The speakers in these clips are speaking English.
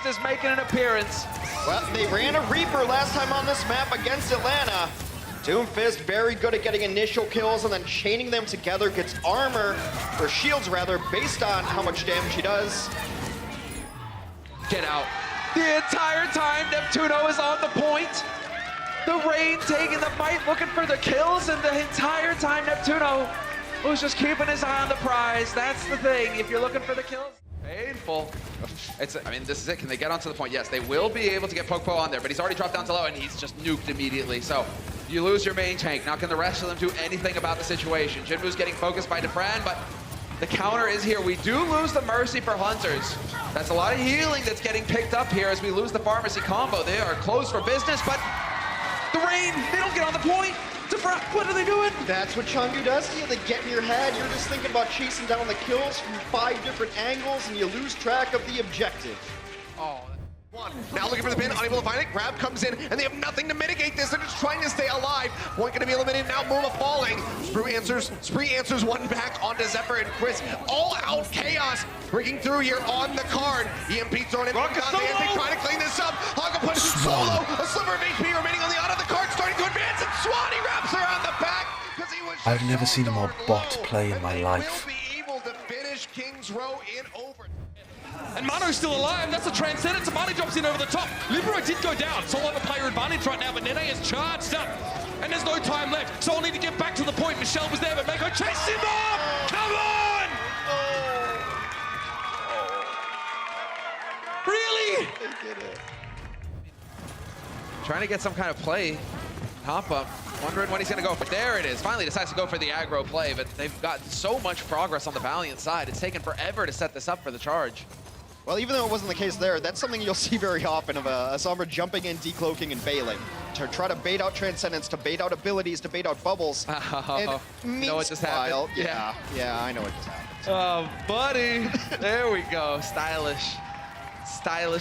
Ghost is making an appearance. Well, they ran a Reaper last time on this map against Atlanta. Doomfist very good at getting initial kills and then chaining them together, gets armor, or shields rather, based on how much damage he does. Get out. The entire time Neptuno is on the point. The Rain taking the fight, looking for the kills, and the entire time Neptuno was just keeping his eye on the prize. That's the thing, if you're looking for the kills. Painful. I mean, this is it. Can they get onto the point? Yes, they will be able to get Pokepo on there, but he's already dropped down to low, and he's just nuked immediately. So you lose your main tank. Now can the rest of them do anything about the situation? Jinmu's getting focused by Defran, but the counter is here. We do lose the Mercy for Hunters. That's a lot of healing that's getting picked up here as we lose the Pharmacy combo. They are closed for business, but the Rain, they don't get on the point. Defran, what are they doing? That's what Chengdu does to you. They get in your head. You're just thinking about chasing down the kills from 5 different angles, and you lose track of the objective. Oh. Now looking for the pin, unable to find it. Grab comes in, and they have nothing to mitigate this. They're just trying to stay alive. Point going to be eliminated now. Muma falling. Spree answers one back onto Zephyr and Chris. All out chaos breaking through here on the card. EMP thrown in. Trying to clean this up. Hogapun solo. A sliver of HP remaining on the out of the card, starting to advance, and Swanee wraps around the back because he was. I've never seen a more bot play in my life. Will be able to finish King's Row in over. And Mano's still alive. That's a transcendence. Mane drops in over the top. Libero did go down. So on the player advantage right now, but Nene is charged up. And there's no time left. So I'll need to get back to the point. Michelle was there, but Mako chased him off. Come on! Really? They did it. Trying to get some kind of play. Hop up, wondering when he's gonna go, but there it is. Finally decides to go for the aggro play, but they've gotten so much progress on the Valiant side. It's taken forever to set this up for the charge. Well, even though it wasn't the case there, that's something you'll see very often of a Sombra jumping in, decloaking, and bailing to try to bait out Transcendence, to bait out abilities, to bait out bubbles. Oh, know what just happened? Yeah, I know what just happened. Oh, buddy. There we go. Stylish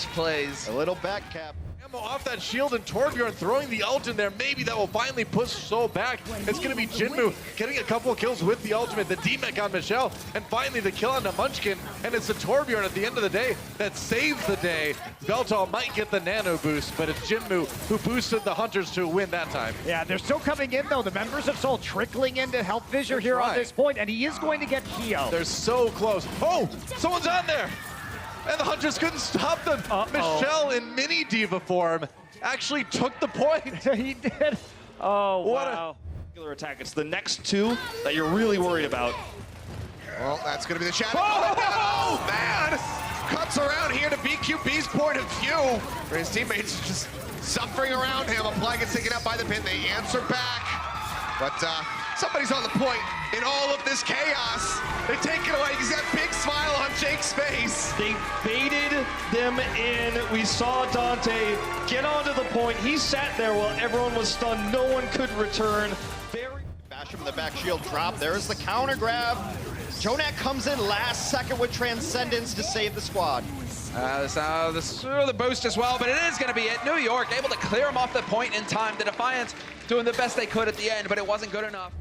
plays. A little backcap. Off that shield, and Torbjorn throwing the ult in there. Maybe that will finally push Soul back. It's going to be Jinmu getting a couple of kills with the ultimate, the D-Mech on Michelle, and finally the kill on the Munchkin. And it's the Torbjorn at the end of the day that saves the day. Veltal might get the nano boost, but it's Jinmu who boosted the Hunters to a win that time. Yeah, they're still coming in though. The members of Soul trickling in to help Fissure here on this point, and he is going to get Keo. They're so close. Oh, someone's on there. And the Hunters couldn't stop them. Michelle in mini diva form actually took the point. He did. Oh, What wow. Regular attack. It's the next two that you're really worried about. Well, that's going to be the shadow. Oh, man! Cuts around here to BQB's point of view. For his teammates just suffering around him. A play gets taken out by the pin. They answer back. But somebody's on the point in all of this chaos. They take it away. He's got a big smile on Jake's face. They baited them in. We saw Dante get onto the point. He sat there while everyone was stunned. No one could return. Bash him in the back shield drop. There's the counter grab. Jonak comes in last second with Transcendence to save the squad. The boost as well, but it is going to be it. New York able to clear him off the point in time. The Defiance doing the best they could at the end, but it wasn't good enough.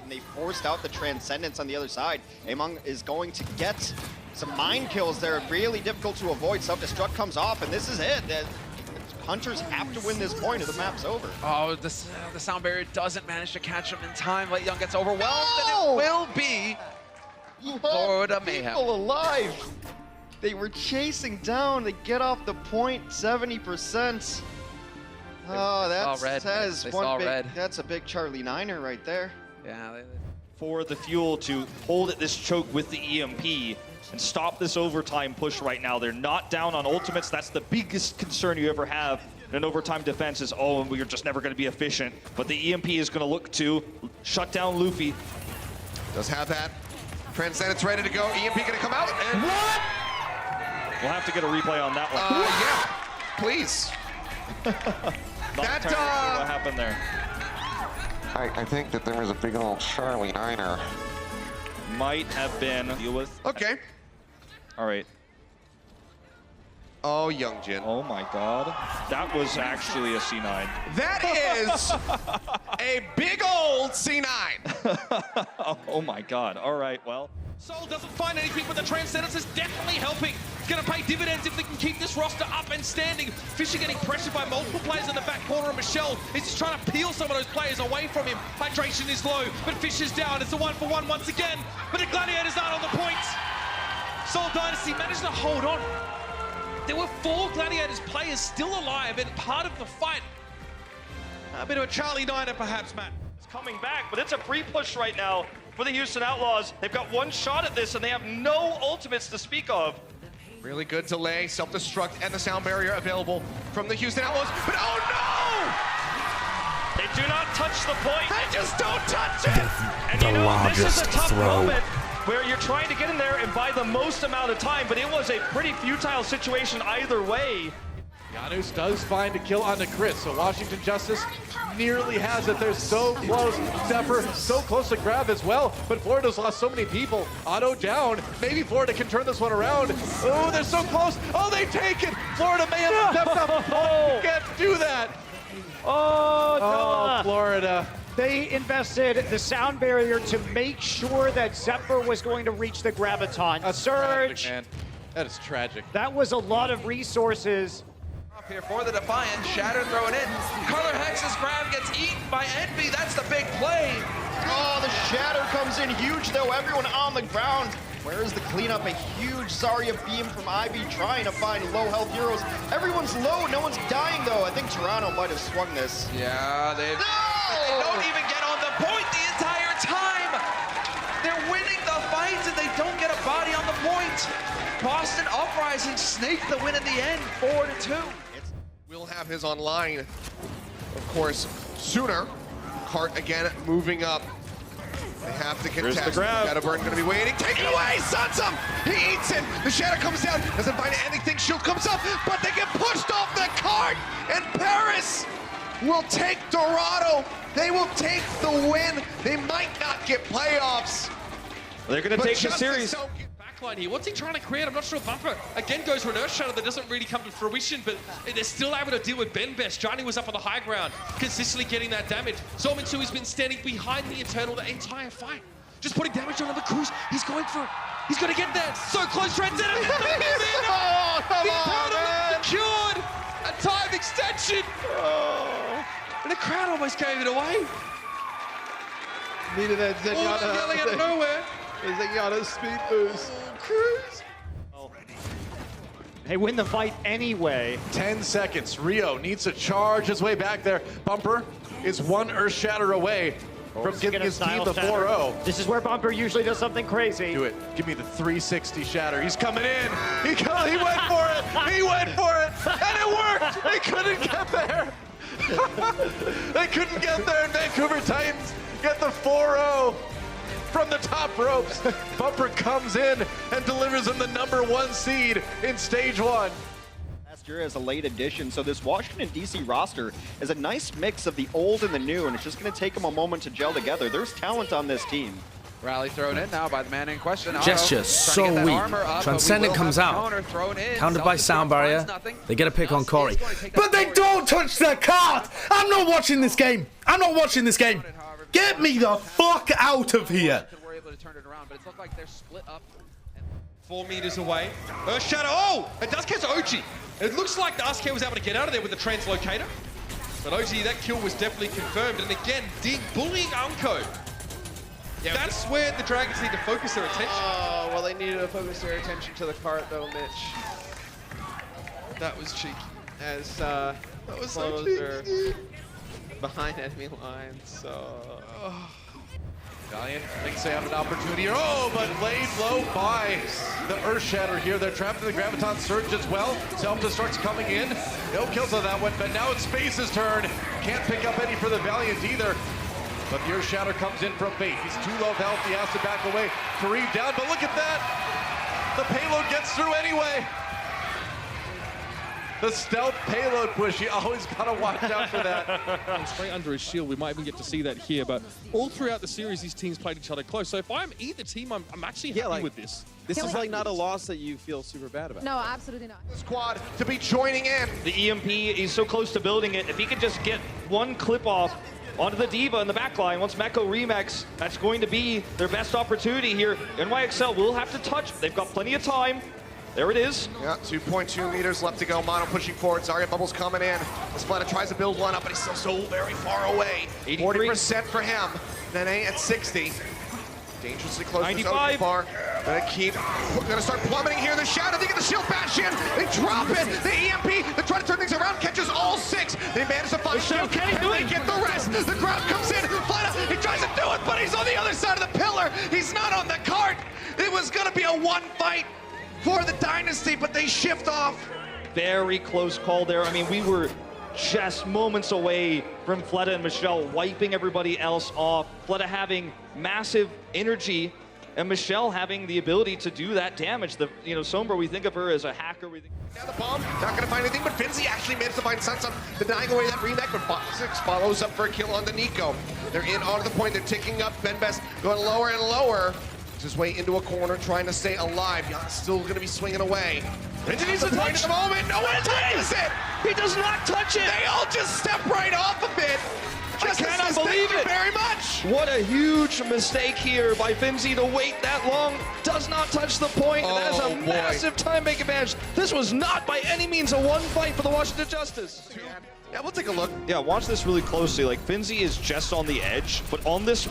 And they forced out the Transcendence on the other side. Among is going to get some mind kills there. Really difficult to avoid. Self-destruct comes off, and this is it. The Hunters have to win this point or the map's over. Oh, the sound barrier doesn't manage to catch him in time. Light Young gets overwhelmed, and it will be Lord of Mayhem. People alive. They were chasing down. They get off the point 70%. Oh, that's a big Charlie Niner right there. Yeah. For the Fuel to hold at this choke with the EMP and stop this overtime push right now. They're not down on ultimates. That's the biggest concern you ever have in an overtime defense is, oh, we're just never going to be efficient. But the EMP is going to look to shut down Luffy. Does have that. Transcendence ready to go. EMP going to come out. And What? We'll have to get a replay on that one. Yeah, please. Not entirely sure what happened there. I think that there was a big old Charlie Niner. Might have been deal with. Okay. All right. Oh, Young Jin. Oh my God. That was actually a C9. That is a big old C9. Oh my God. All right, well. Soul doesn't find anything, but the Transcendence is definitely helping. It's going to pay dividends if they can keep this roster up and standing. Fisher getting pressured by multiple players in the back corner, and Michelle is just trying to peel some of those players away from him. Hydration is low, but Fisher's down. It's a 1-for-1 once again, but the Gladiators aren't on the point. Soul Dynasty managed to hold on. There were 4 Gladiators players still alive and part of the fight. A bit of a Charlie Niner, perhaps, Matt. It's coming back, but it's a free push right now for the Houston Outlaws. They've got one shot at this, and they have no ultimates to speak of. Really good delay, self-destruct, and the sound barrier available from the Houston Outlaws. But oh no! They do not touch the point. They just don't touch it! And you know, this is a tough moment where you're trying to get in there and buy the most amount of time, but it was a pretty futile situation either way. Janus does find a kill on the Chris, so Washington Justice nearly has it. They're so close. Zephyr so close to grab as well, but Florida's lost so many people. Otto down. Maybe Florida can turn this one around. Oh, they're so close. Oh, they take it. Florida may have stepped up. Oh, can't do that. Oh, Florida. They invested the sound barrier to make sure that Zephyr was going to reach the Graviton. That's Surge. tragic, man. That is tragic. That was a lot of resources. Here for the Defiant, Shatter throwing in. Color Hex's grab gets eaten by Envy, that's the big play. Oh, the Shatter comes in huge though, everyone on the ground. Where is the cleanup? A huge Zarya beam from Ivy trying to find low health heroes. Everyone's low, no one's dying though. I think Toronto might have swung this. Yeah, they don't even get on the point the entire time. They're winning the fight and they don't get a body on the point. Boston Uprising snaked the win in the end, 4-2. We'll have his online, of course, sooner. Cart again moving up. They have to contest. Here's the grab. Shadowburn gonna be waiting. Take it away, Suns him! He eats it! The Shadow comes down, doesn't find anything, Shield comes up, but they get pushed off the cart! And Paris will take Dorado. They will take the win. They might not get playoffs. They're gonna take the series. Backline here. What's he trying to create? I'm not sure. Bumper again goes for an Earth Shadow that doesn't really come to fruition, but they're still able to deal with Ben Best. Johnny was up on the high ground, consistently getting that damage. Zominsu has been standing behind the Eternal the entire fight, just putting damage on the Cruz. He's going for it. He's going to get there. So close, Transcendence. Oh, come on, man. Secured a time extension. Oh. And the crowd almost gave it away. Needed that Zenyatta yelling out of nowhere. Zenyatta speed boost. Cruz. They win the fight anyway. 10 seconds. Rio needs to charge his way back there. Bumper is one Earth Shatter away from giving his team the 4-0. This is where Bumper usually does something crazy. Do it. Give me the 360 Shatter. He's coming in. He went for it. He went for it. And it worked. They couldn't get there. They couldn't get there. And Vancouver Titans get the 4-0 from the top ropes. Bumper comes in and delivers them the #1 seed in stage 1. Last year as a late addition, so this Washington DC roster is a nice mix of the old and the new, and it's just going to take them a moment to gel together. There's talent on this team. Rally thrown in now by the man in question. Gesture so weak. Transcendent comes out. Countered by sound barrier. They get a pick on Corey. But they don't touch the cart! I'm not watching this game! I'm not watching this game! Get me the fuck out of here! We're able to turn it around, but it looks like they're split up. 4 meters away. Earth Shadow. Oh! It does catch OG. It looks like the Asuke was able to get out of there with the translocator. But OG, that kill was definitely confirmed. And again, Dig bullying Unco. Yeah, that's where the Dragons need to focus their attention. Oh, well, they needed to focus their attention to the cart, though, Mitch. That was cheeky. As That was so cheeky. behind enemy lines, so... Valiant thinks they have an opportunity. Oh, but laid low by the Earth Shatter here. They're trapped in the Graviton Surge as well. Self-destruct's coming in. No kills on that one, but now it's Space's turn. Can't pick up any for the Valiant either. But the Earth Shatter comes in from Fate. He's too low health. He has to back away. Kareem down, but look at that. The payload gets through anyway. The stealth payload push. You always gotta watch out for that. And straight under his shield. We might even get to see that here. But all throughout the series, these teams played each other close. So if I'm either team, I'm actually happy with this. This is like not a loss that you feel super bad about. No, absolutely not. The squad to be joining in. The EMP, he's so close to building it. If he could just get one clip off onto the Diva in the back line. Once Meko remix, that's going to be their best opportunity here. NYXL will have to touch. They've got plenty of time. There it is. Yeah, 2.2 meters left to go. Mono pushing forward. Zarya Bubbles coming in. Spletta tries to build one up, but he's still so very far away. 40% for him. Nene at 60. Dangerously close 95. to bar. Gonna start plummeting here. The shadow, they get the shield bash in. They drop it. The EMP, they try to turn things around, catches all 6. They manage to find him. Can he do it? They get the rest. The crowd comes in. Fleta, he tries to do it, but he's on the other side of the pillar. He's not on the cart. It was gonna be a one fight for the Dynasty, but they shift off. Very close call there. I mean, we were just moments away from Fleta and Michelle wiping everybody else off. Fleta having massive energy, and Michelle having the ability to do that damage. Sombra, we think of her as a hacker. Now the bomb, not gonna find anything, but Finzi actually managed to find Sunsun, denying away that remake, but Fox6 follows up for a kill on the Nico. They're in onto the point, they're ticking up. Benbest going lower and lower. His way into a corner, trying to stay alive. Jan's still gonna be swinging away. Finzi needs to touch at the moment. No one touches it. He does not touch it. They all just step right off of it. I cannot believe it. Very much. What a huge mistake here by Finzi to wait that long. Does not touch the point. And that is a massive time make advantage. This was not by any means a one fight for the Washington Justice. Yeah, we'll take a look. Yeah, watch this really closely. Like, Finzi is just on the edge, but on this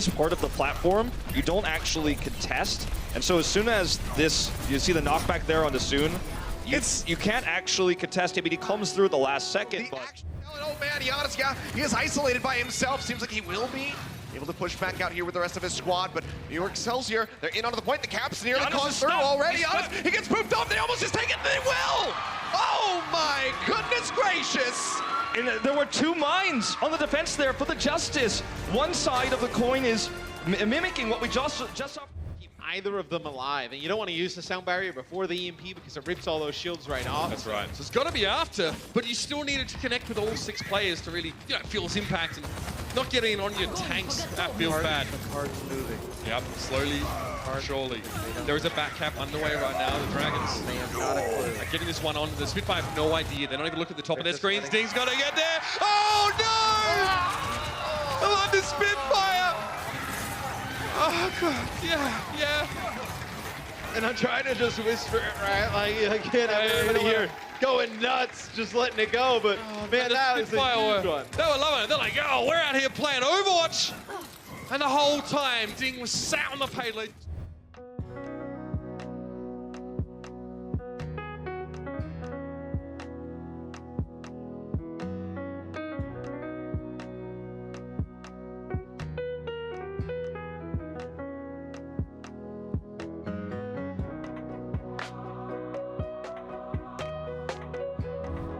part of the platform, you don't actually contest. And so as soon as this, you see the knockback there on the Soon, you can't actually contest him, but he comes through at the last second. Oh man, Giannis, yeah, he is isolated by himself. Seems like he will be able to push back out here with the rest of his squad, but New York sells here. They're in onto the point. The Cap's nearly caused through already. Giannis, he gets pooped off. They almost just take it. They will. Oh my goodness gracious. And there were 2 mines on the defense there for the Justice. One side of the coin is mimicking what we just saw. Keep either of them alive, and you don't want to use the sound barrier before the EMP because it rips all those shields right off. That's right. So it's got to be after, but you still needed to connect with all 6 players to really feel its impact, and not getting on your tanks, that feels bad. The card's moving. Yep, slowly, surely. There is a backcap underway right now. The Dragons are getting this one on. The Spitfire have no idea. They don't even look at the top of their screens. Ding's got to get there. Oh no! I love the Spitfire! Oh god, yeah. And I'm trying to just whisper it, right? Like, get everybody here going nuts, just letting it go, but man, that was a huge one. They were loving it. They're like, oh, we're out here playing Overwatch. And the whole time, Ding was sat on the payload.